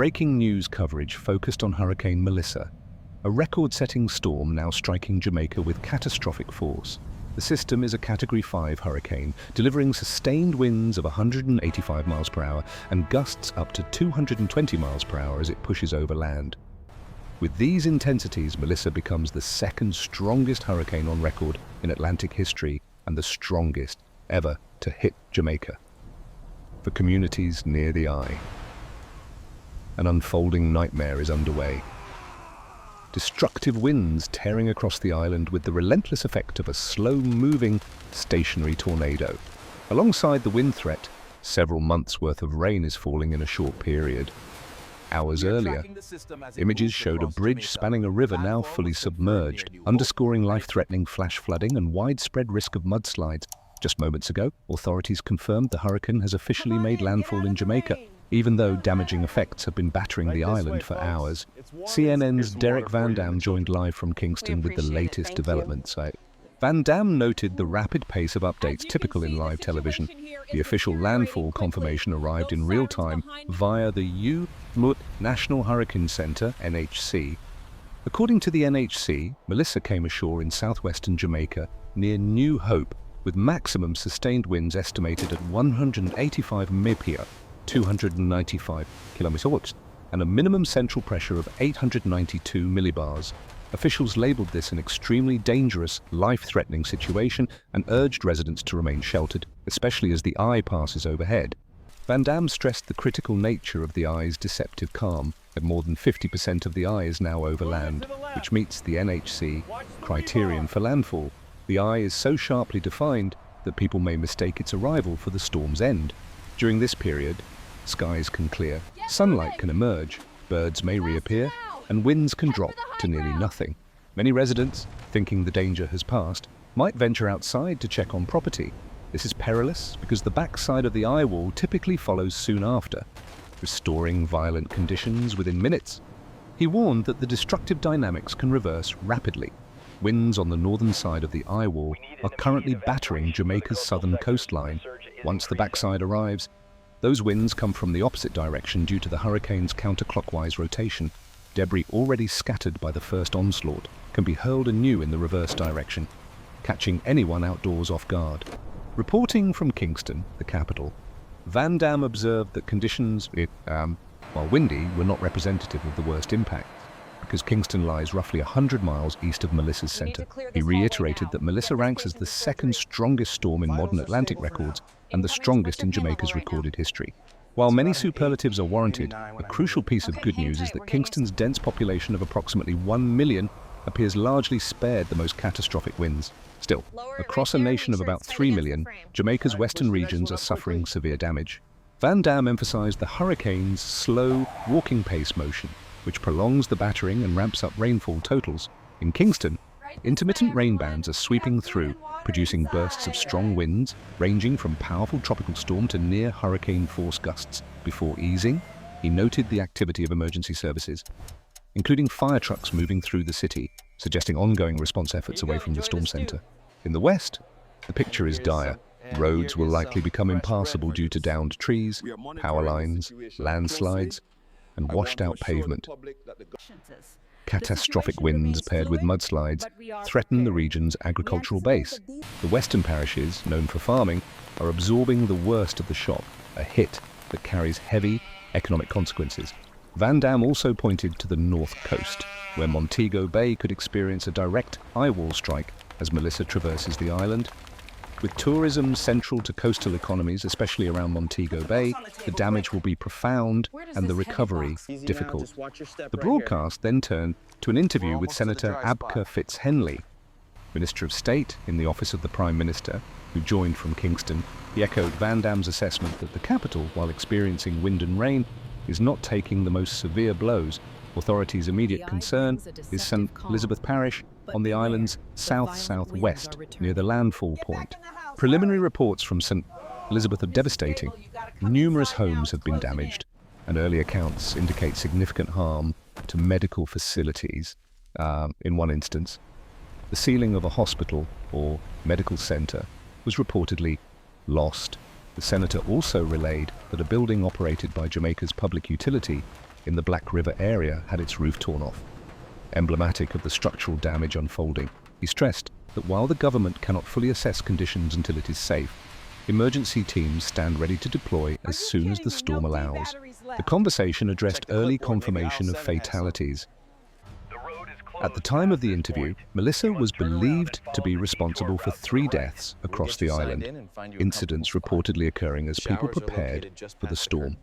breaking news coverage focused on Hurricane Melissa, a record-setting storm now striking Jamaica with catastrophic force. The system is a Category 5 hurricane, delivering sustained winds of 185 miles per hour and gusts up to 220 miles per hour as it pushes over land. With these intensities, Melissa becomes the second strongest hurricane on record in Atlantic history and the strongest ever to hit Jamaica. For communities near the eye, an unfolding nightmare is underway. Destructive winds tearing across the island with the relentless effect of a slow-moving, stationary tornado. Alongside the wind threat, several months' worth of rain is falling in a short period. Hours earlier, images showed a bridge spanning a river now fully submerged, underscoring life-threatening flash flooding and widespread risk of mudslides. Just moments ago, authorities confirmed the hurricane has officially made landfall in Jamaica, even though damaging effects have been battering the island for hours. CNN's Derek Van Dam joined live from Kingston with the latest developments. Van Dam noted the rapid pace of updates typical in live television. The official landfall confirmation arrived in real time via the U.S. National Hurricane Center, NHC. According to the NHC, Melissa came ashore in southwestern Jamaica near New Hope, with maximum sustained winds estimated at 185 mph, 295 km/h, and a minimum central pressure of 892 millibars. Officials labeled this an extremely dangerous, life-threatening situation and urged residents to remain sheltered, especially as the eye passes overhead. Van Dam stressed the critical nature of the eye's deceptive calm, and more than 50% of the eye is now over land, which meets the NHC criterion for landfall. The eye is so sharply defined that people may mistake its arrival for the storm's end. During this period, skies can clear, sunlight can emerge, birds may reappear, and winds can drop to nearly nothing. Many residents, thinking the danger has passed, might venture outside to check on property. This is perilous because the backside of the eyewall typically follows soon after, restoring violent conditions within minutes. He warned that the destructive dynamics can reverse rapidly. Winds on the northern side of the eyewall are currently battering Jamaica's southern coastline. Once the backside arrives, those winds come from the opposite direction due to the hurricane's counterclockwise rotation. Debris already scattered by the first onslaught can be hurled anew in the reverse direction, catching anyone outdoors off guard. Reporting from Kingston, the capital, Van Dam observed that conditions, while windy, were not representative of the worst impacts, because Kingston lies roughly 100 miles east of Melissa's center. He reiterated that Melissa ranks as the second strongest storm in modern Atlantic records and the strongest in Jamaica's recorded history. While many superlatives are warranted, a crucial piece of good news is that Kingston's dense population of approximately 1 million appears largely spared the most catastrophic winds. Still, across a nation of about 3 million, Jamaica's western regions are suffering severe damage. Van Dam emphasized the hurricane's slow, walking pace motion, which prolongs the battering and ramps up rainfall totals. In Kingston, intermittent rain bands are sweeping through, producing bursts of strong winds, ranging from powerful tropical storm to near hurricane force gusts. Before easing, he noted the activity of emergency services, including fire trucks moving through the city, suggesting ongoing response efforts away from the storm center. In the west, the picture is dire. Roads will likely become impassable due to downed trees, power lines, landslides, and washed-out pavement. Catastrophic winds paired with mudslides threaten the region's agricultural base. The western parishes, known for farming, are absorbing the worst of the shock, a hit that carries heavy economic consequences. Van Dam also pointed to the north coast, where Montego Bay could experience a direct eyewall strike as Melissa traverses the island. With tourism central to coastal economies, especially around Montego Bay, the damage will be profound and the recovery difficult. The broadcast then turned to an interview with Senator Abka Fitz-Henley, Minister of State in the Office of the Prime Minister, who joined from Kingston. He echoed Van Dam's assessment that the capital, while experiencing wind and rain, is not taking the most severe blows. Authorities' immediate concern is St. Elizabeth Parish on the island's south-southwest, near the landfall point. Preliminary reports from St. Elizabeth are devastating. Numerous homes have been damaged, and early accounts indicate significant harm to medical facilities. In one instance, the ceiling of a hospital or medical center was reportedly lost. The senator also relayed that a building operated by Jamaica's public utility in the Black River area had its roof torn off. Emblematic of the structural damage unfolding, he stressed that while the government cannot fully assess conditions until it is safe, emergency teams stand ready to deploy as soon as the storm allows. The conversation addressed early confirmation of fatalities. At the time of the interview, Melissa was believed to be responsible for 3 deaths across the island, incidents reportedly occurring as people prepared for the storm.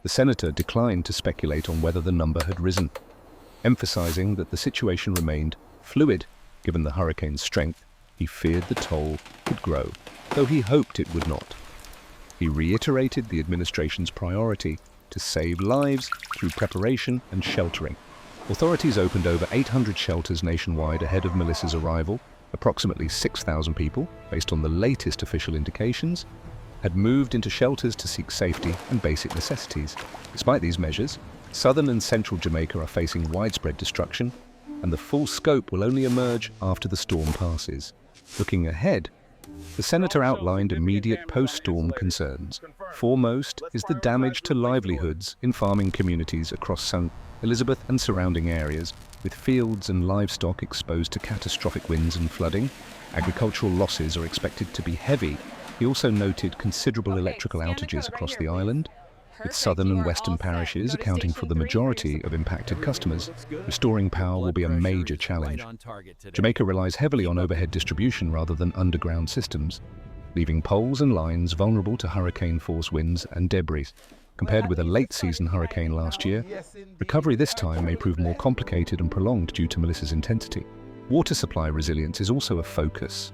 The senator declined to speculate on whether the number had risen, emphasizing that the situation remained fluid. Given the hurricane's strength, he feared the toll could grow, though he hoped it would not. He reiterated the administration's priority to save lives through preparation and sheltering. Authorities opened over 800 shelters nationwide ahead of Melissa's arrival. Approximately 6,000 people, based on the latest official indications, had moved into shelters to seek safety and basic necessities. Despite these measures, southern and central Jamaica are facing widespread destruction, and the full scope will only emerge after the storm passes. Looking ahead, the senator outlined immediate post-storm concerns. Foremost is the damage to livelihoods in farming communities across St. Elizabeth and surrounding areas, with fields and livestock exposed to catastrophic winds and flooding. Agricultural losses are expected to be heavy. He also noted considerable electrical outages across the island, with southern and western parishes accounting for the majority of impacted customers. Restoring power will be a major challenge. Jamaica relies heavily on overhead distribution rather than underground systems, leaving poles and lines vulnerable to hurricane-force winds and debris. Compared with a late-season hurricane last year, recovery this time may prove more complicated and prolonged due to Melissa's intensity. Water supply resilience is also a focus.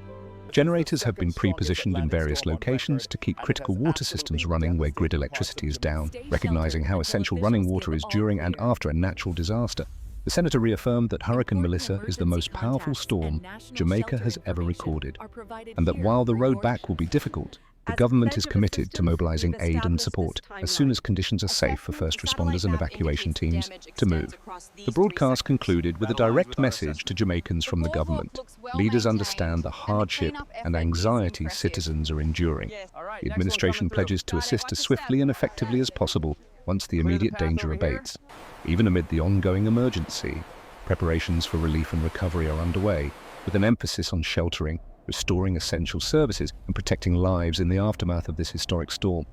Generators have been pre-positioned in various locations to keep critical water systems running where grid electricity is down, recognizing how essential running water is during and after a natural disaster. The senator reaffirmed that Hurricane Melissa is the most powerful storm Jamaica has ever recorded, and that while the road back will be difficult, the government is committed to mobilizing aid and support as soon as conditions are safe for first responders and evacuation teams to move. The broadcast concluded with a direct message to Jamaicans from the government. Leaders understand the hardship and anxiety citizens are enduring. The administration pledges to assist as swiftly and effectively as possible once the immediate danger abates. Even amid the ongoing emergency, preparations for relief and recovery are underway, with an emphasis on sheltering, restoring essential services, and protecting lives in the aftermath of this historic storm.